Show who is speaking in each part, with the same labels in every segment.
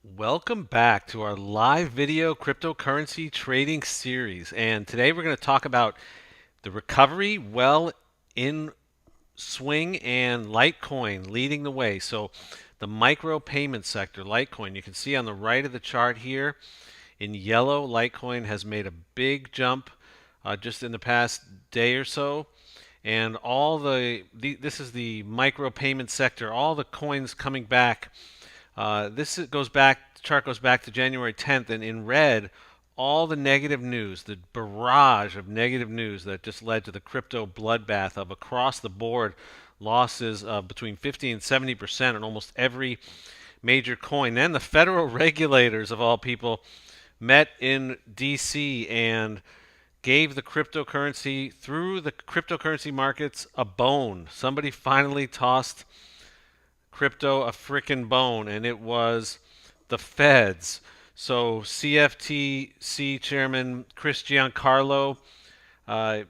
Speaker 1: Welcome back to our live video cryptocurrency trading series. And today we're going to talk about the recovery well in swing and Litecoin leading the way. So, the micro payment sector, Litecoin, you can see on the right of the chart here in yellow, Litecoin has made a big jump just in the past day or so. And this is the micro payment sector, all the coins coming back. The chart goes back to January 10th, and in red, all the negative news, the barrage of negative news that just led to the crypto bloodbath of across the board losses of between 50 and 70% on almost every major coin. Then the federal regulators, of all people, met in DC and gave the cryptocurrency markets a bone. Somebody finally tossed crypto a frickin' bone, and it was the feds. So CFTC Chairman Chris Giancarlo uh,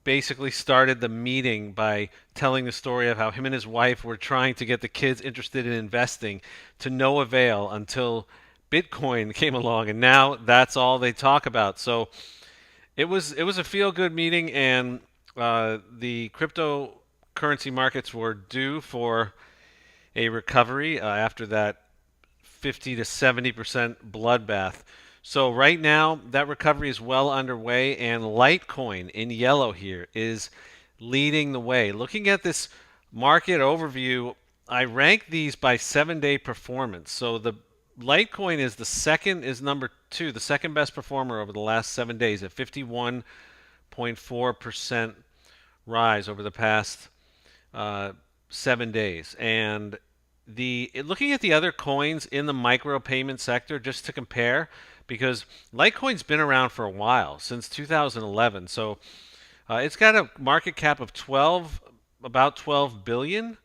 Speaker 1: basically started the meeting by telling the story of how him and his wife were trying to get the kids interested in investing to no avail until Bitcoin came along, and now that's all they talk about. So it was a feel good meeting, and the cryptocurrency markets were due for a recovery after that 50 to 70% bloodbath. So right now, that recovery is well underway, and Litecoin in yellow here is leading the way. Looking at this market overview, I rank these by 7-day performance. So the Litecoin is number two, the second best performer over the last 7 days at 51.4% rise over the past uh, 7 days. And looking at the other coins in the micro payment sector just to compare, because Litecoin's been around for a while, since 2011. So it's got a market cap of about 12 billion.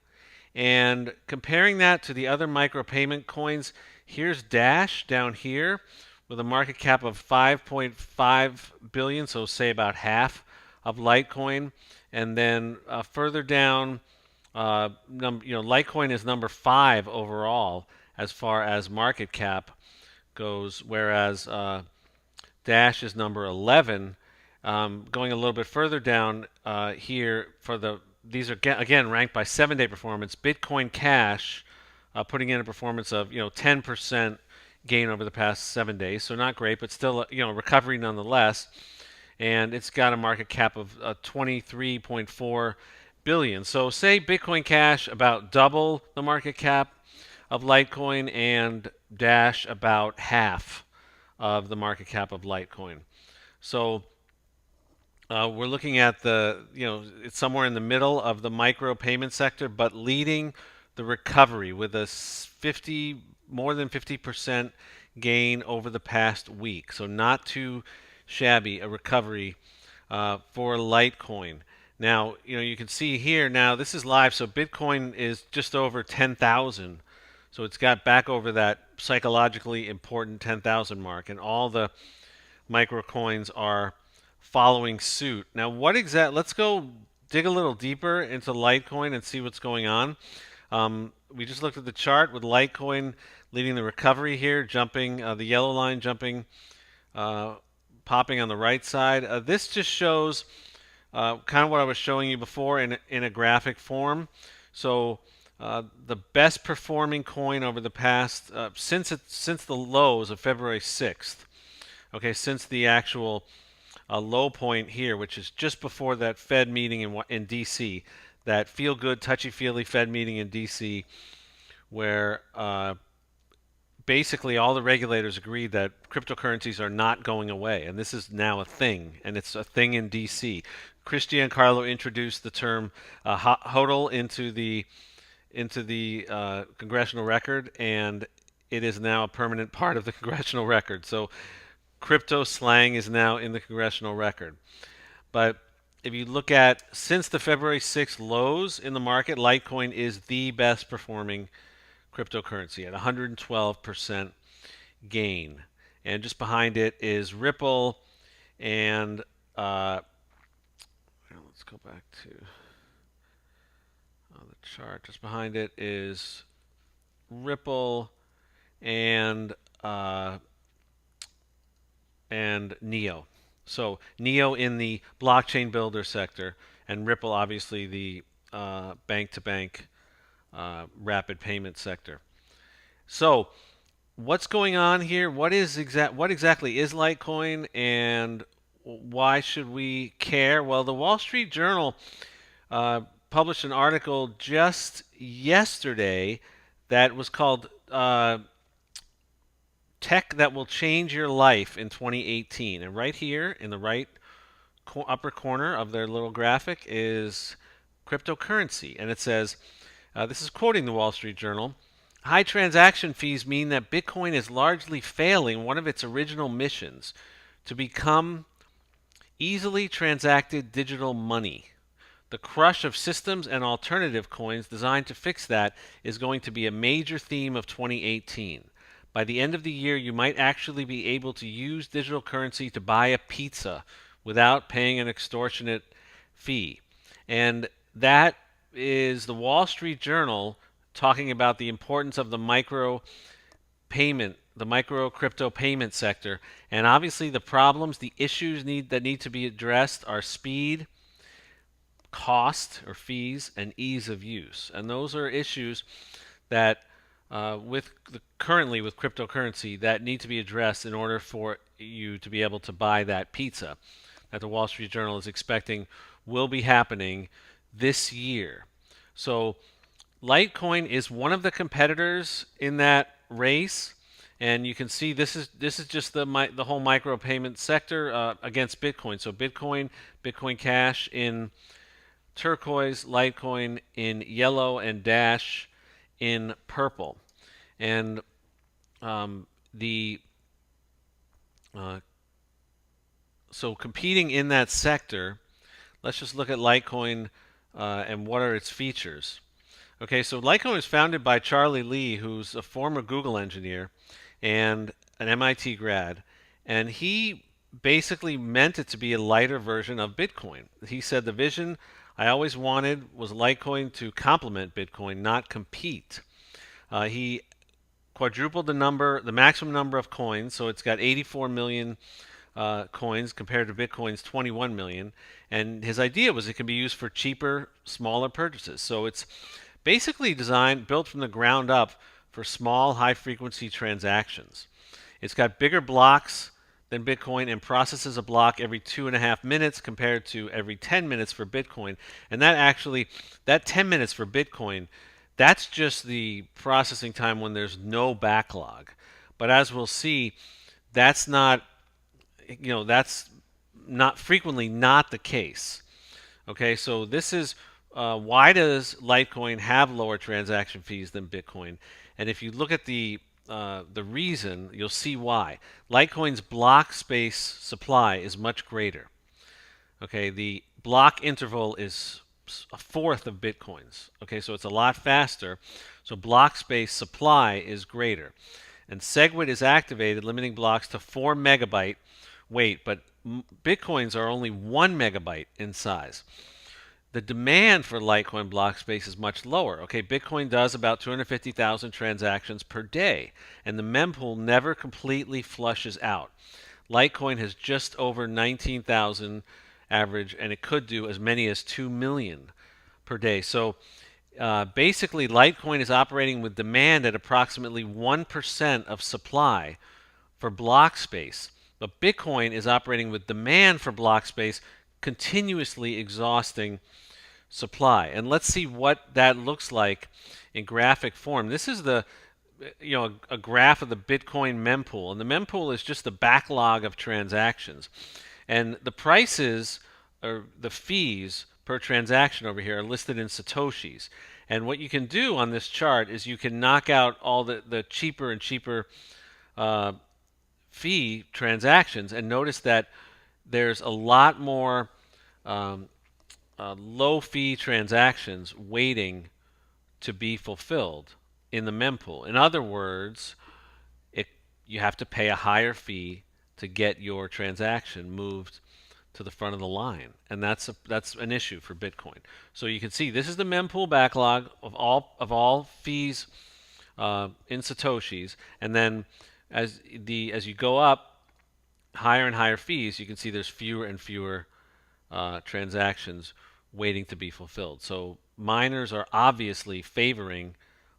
Speaker 1: And comparing that to the other micro payment coins, here's Dash down here with a market cap of 5.5 billion, so say about half of Litecoin. And then further down, Litecoin is number 5 overall as far as market cap goes, whereas Dash is number 11. Going a little bit further down here these are again ranked by 7-day performance. Bitcoin Cash putting in a performance of 10% gain over the past 7 days, so not great, but still recovery nonetheless. And it's got a market cap of 23.4 billion. So say Bitcoin Cash about double the market cap of Litecoin, and Dash about half of the market cap of Litecoin. So we're looking at it's somewhere in the middle of the micro payment sector, but leading the recovery with a more than 50% gain over the past week. So not too shabby a recovery for Litecoin. Now, you can see here now, this is live, so Bitcoin is just over 10,000. So it's got back over that psychologically important 10,000 mark, and all the micro coins are following suit. Now, let's go dig a little deeper into Litecoin and see what's going on. We just looked at the chart with Litecoin leading the recovery here, jumping, the yellow line jumping, popping on the right side. This just shows kind of what I was showing you before in a graphic form. So the best performing coin over the past since the lows of February 6th. Okay, since the actual low point here, which is just before that Fed meeting in D.C., that feel-good, touchy-feely Fed meeting in D.C., where basically all the regulators agreed that cryptocurrencies are not going away, and this is now a thing, and it's a thing in D.C. Chris Giancarlo introduced the term HODL into the congressional record, and it is now a permanent part of the congressional record. So crypto slang is now in the congressional record. But if you look at since the February 6th lows in the market, Litecoin is the best performing cryptocurrency at 112% gain. And just behind it is Ripple, and let's go back to the chart. Just behind it is Ripple and uh, and Neo. So Neo in the blockchain builder sector, and Ripple obviously the bank-to-bank rapid payment sector. So what's going on here? What exactly is Litecoin, and why should we care? Well, the Wall Street Journal published an article just yesterday that was called "Tech That Will Change Your Life in 2018," and right here in the right upper corner of their little graphic is cryptocurrency, and it says, this is quoting the Wall Street Journal. High transaction fees mean that Bitcoin is largely failing one of its original missions to become easily transacted digital money. The crush of systems and alternative coins designed to fix that is going to be a major theme of 2018. By the end of the year, you might actually be able to use digital currency to buy a pizza without paying an extortionate fee. And that is the Wall Street Journal talking about the importance of the micro crypto payment sector. And obviously, the problems, the issues that need to be addressed are speed, cost or fees, and ease of use. And those are issues that currently with cryptocurrency that need to be addressed in order for you to be able to buy that pizza that the Wall Street Journal is expecting will be happening this year. So Litecoin is one of the competitors in that race, and you can see this is just the whole micropayment sector against Bitcoin. So Bitcoin Cash in turquoise, Litecoin in yellow, and Dash in purple. And the uh, so competing in that sector, let's just look at Litecoin and what are its features. Okay, so Litecoin was founded by Charlie Lee, who's a former Google engineer and an MIT grad, and he basically meant it to be a lighter version of Bitcoin. He said the vision I always wanted was Litecoin to complement Bitcoin, not compete. He quadrupled the maximum number of coins, so it's got 84 million coins compared to Bitcoin's 21 million. And his idea was it can be used for cheaper, smaller purchases. So it's basically built from the ground up for small, high frequency transactions. It's got bigger blocks than Bitcoin and processes a block every 2.5 minutes compared to every 10 minutes for Bitcoin. And that 10 minutes for Bitcoin, that's just the processing time when there's no backlog. But as we'll see, that's not, that's not frequently not the case. Okay, so this is why does Litecoin have lower transaction fees than Bitcoin? And if you look at the reason, you'll see why. Litecoin's block space supply is much greater. Okay, the block interval is a fourth of Bitcoin's. Okay, so it's a lot faster. So block space supply is greater. And SegWit is activated, limiting blocks to 4 megabyte weight, but Bitcoins are only 1 megabyte in size. The demand for Litecoin block space is much lower. Okay, Bitcoin does about 250,000 transactions per day, and the mempool never completely flushes out. Litecoin has just over 19,000 average, and it could do as many as 2 million per day. So basically, Litecoin is operating with demand at approximately 1% of supply for block space, but Bitcoin is operating with demand for block space, continuously exhausting supply. And let's see what that looks like in graphic form. This is a graph of the Bitcoin mempool, and the mempool is just the backlog of transactions. And the prices or the fees per transaction over here are listed in satoshis. And what you can do on this chart is you can knock out all the cheaper and cheaper fee transactions, and notice that there's a lot more low fee transactions waiting to be fulfilled in the mempool. In other words, you have to pay a higher fee to get your transaction moved to the front of the line, and that's an issue for Bitcoin. So you can see this is the mempool backlog of all fees in satoshis, and then as you go up higher and higher fees, you can see there's fewer and fewer transactions waiting to be fulfilled. So miners are obviously favoring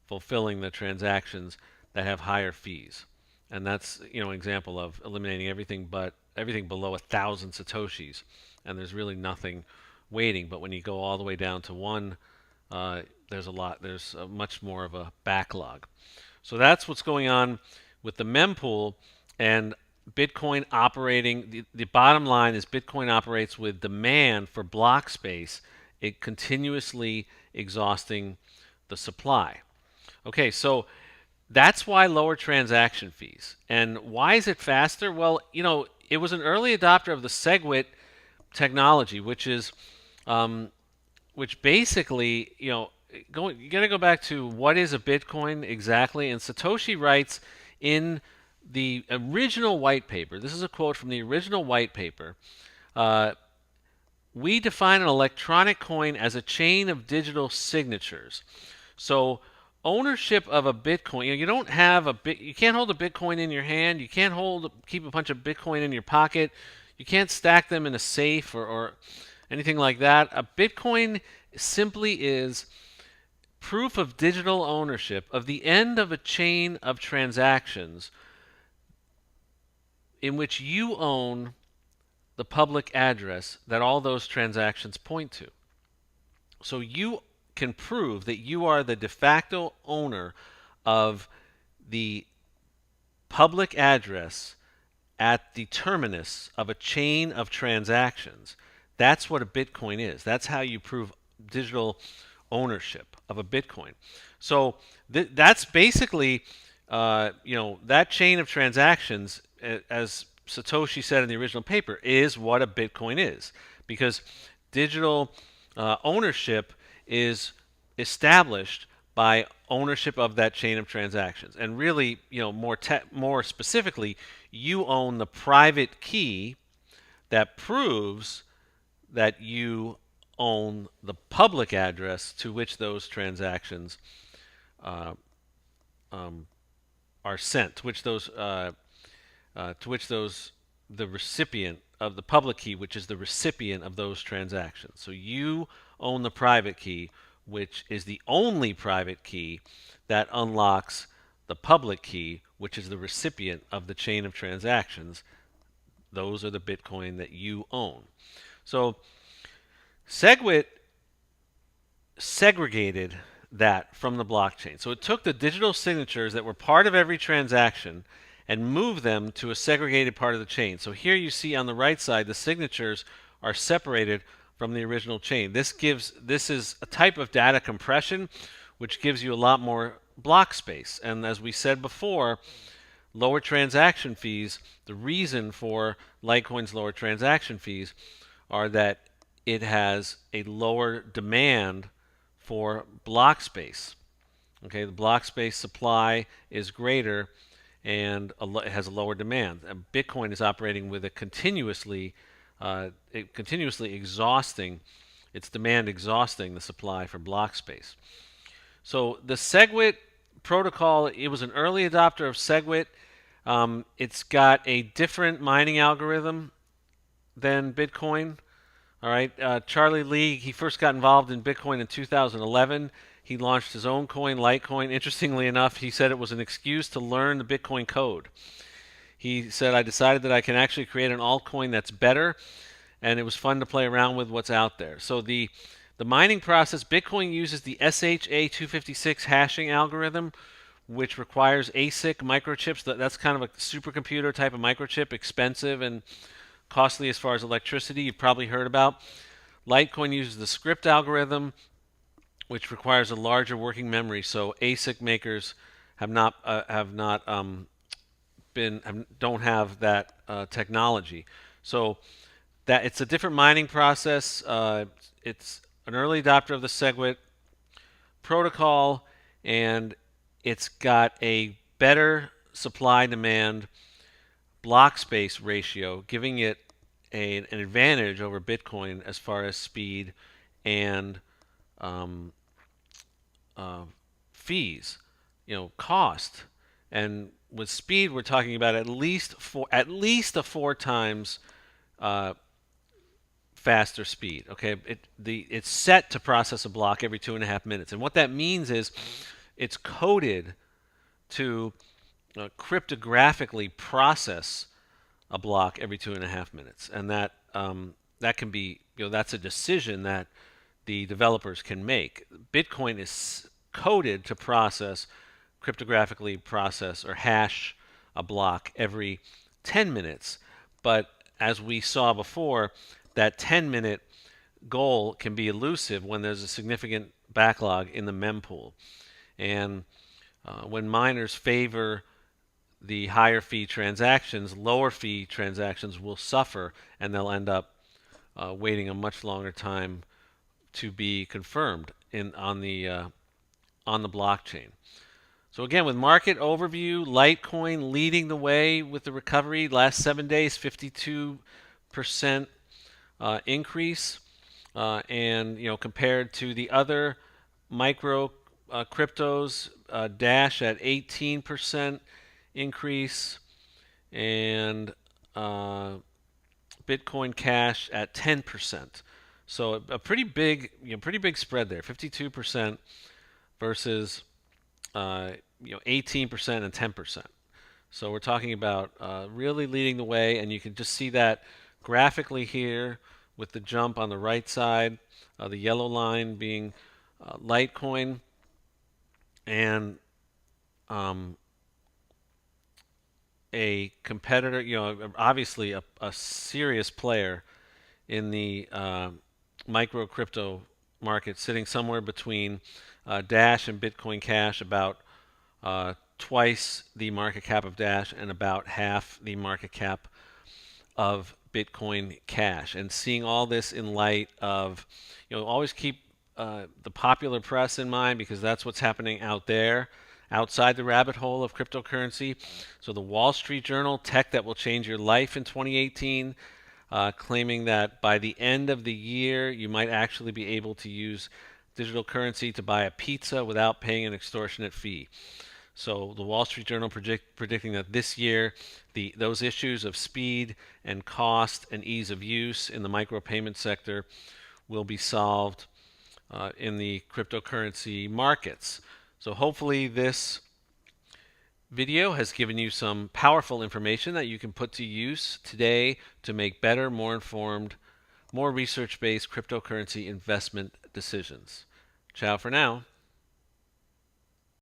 Speaker 1: fulfilling the transactions that have higher fees, and that's an example of eliminating everything below 1,000 satoshis, and there's really nothing waiting. But when you go all the way down to one, there's much more of a backlog. So that's what's going on with the mempool and Bitcoin operating. The bottom line is Bitcoin operates with demand for block space, it continuously exhausting the supply. Okay, so that's why lower transaction fees. And why is it faster? Well, it was an early adopter of the SegWit technology, um, which basically, you got to go back to what is a Bitcoin exactly. And Satoshi writes in the original white paper, this is a quote from the original white paper, uh, we define an electronic coin as a chain of digital signatures. So ownership of a Bitcoin, you don't have you can't hold a Bitcoin in your hand, you can't keep a bunch of Bitcoin in your pocket, you can't stack them in a safe or anything like that. A Bitcoin simply is proof of digital ownership of the end of a chain of transactions in which you own the public address that all those transactions point to. So you can prove that you are the de facto owner of the public address at the terminus of a chain of transactions. That's what a Bitcoin is. That's how you prove digital ownership of a Bitcoin. So that's basically, that chain of transactions, as Satoshi said in the original paper, is what a Bitcoin is. Because digital ownership is established by ownership of that chain of transactions. And really, more specifically, you own the private key that proves that you own the public address to which those transactions uh, are sent, to which those the recipient of the public key, which is the recipient of those transactions. So you own the private key, which is the only private key that unlocks the public key, which is the recipient of the chain of transactions. Those are the Bitcoin that you own. So SegWit segregated that from the blockchain. So it took the digital signatures that were part of every transaction and moved them to a segregated part of the chain. So here you see on the right side the signatures are separated from the original chain. This is a type of data compression which gives you a lot more block space. And as we said before, lower transaction fees, the reason for Litecoin's lower transaction fees are that it has a lower demand for block space. Okay, the block space supply is greater and it has a lower demand. And Bitcoin is operating with a continuously exhausting its demand, exhausting the supply for block space. So the SegWit protocol, it was an early adopter of SegWit. It's got a different mining algorithm than Bitcoin. All right, Charlie Lee, he first got involved in Bitcoin in 2011. He launched his own coin, Litecoin. Interestingly enough, he said it was an excuse to learn the Bitcoin code. He said, I decided that I can actually create an altcoin that's better, and it was fun to play around with what's out there. So the mining process, Bitcoin uses the SHA-256 hashing algorithm, which requires ASIC microchips. That's kind of a supercomputer type of microchip, expensive and costly as far as electricity. You've probably heard about. Litecoin uses the script algorithm, which requires a larger working memory. So ASIC makers don't have that technology. So that it's a different mining process. It's an early adopter of the SegWit protocol, and it's got a better supply-demand block space ratio, giving it an advantage over Bitcoin as far as speed and fees. cost. And with speed, we're talking about at least a 4 times uh, faster speed. Okay, it's set to process a block every 2.5 minutes, and what that means is it's coded to cryptographically process a block every 2.5 minutes, and that can be that's a decision that the developers can make. Bitcoin is coded to cryptographically process or hash a block every 10 minutes. But as we saw before, that 10-minute goal can be elusive when there's a significant backlog in the mempool. And when miners favor the higher fee transactions, lower fee transactions will suffer, and they'll end up waiting a much longer time to be confirmed on the blockchain. So again, with market overview, Litecoin leading the way with the recovery. Last 7 days, 52% increase, and compared to the other micro cryptos, Dash at 18% increase, and Bitcoin Cash at 10%. So a pretty big spread there, 52% versus 18% and 10%. So we're talking about really leading the way, and you can just see that graphically here with the jump on the right side, the yellow line being Litecoin, and um, a competitor, obviously a serious player in the micro crypto market, sitting somewhere between Dash and Bitcoin Cash, about twice the market cap of Dash and about half the market cap of Bitcoin Cash. And seeing all this in light of, always keep the popular press in mind, because that's what's happening out there, outside the rabbit hole of cryptocurrency. So the Wall Street Journal, Tech That Will Change Your Life in 2018, claiming that by the end of the year, you might actually be able to use digital currency to buy a pizza without paying an extortionate fee. So the Wall Street Journal predicting that this year, those issues of speed and cost and ease of use in the micropayment sector will be solved in the cryptocurrency markets. So hopefully this video has given you some powerful information that you can put to use today to make better, more informed, more research-based cryptocurrency investment decisions. Ciao for now.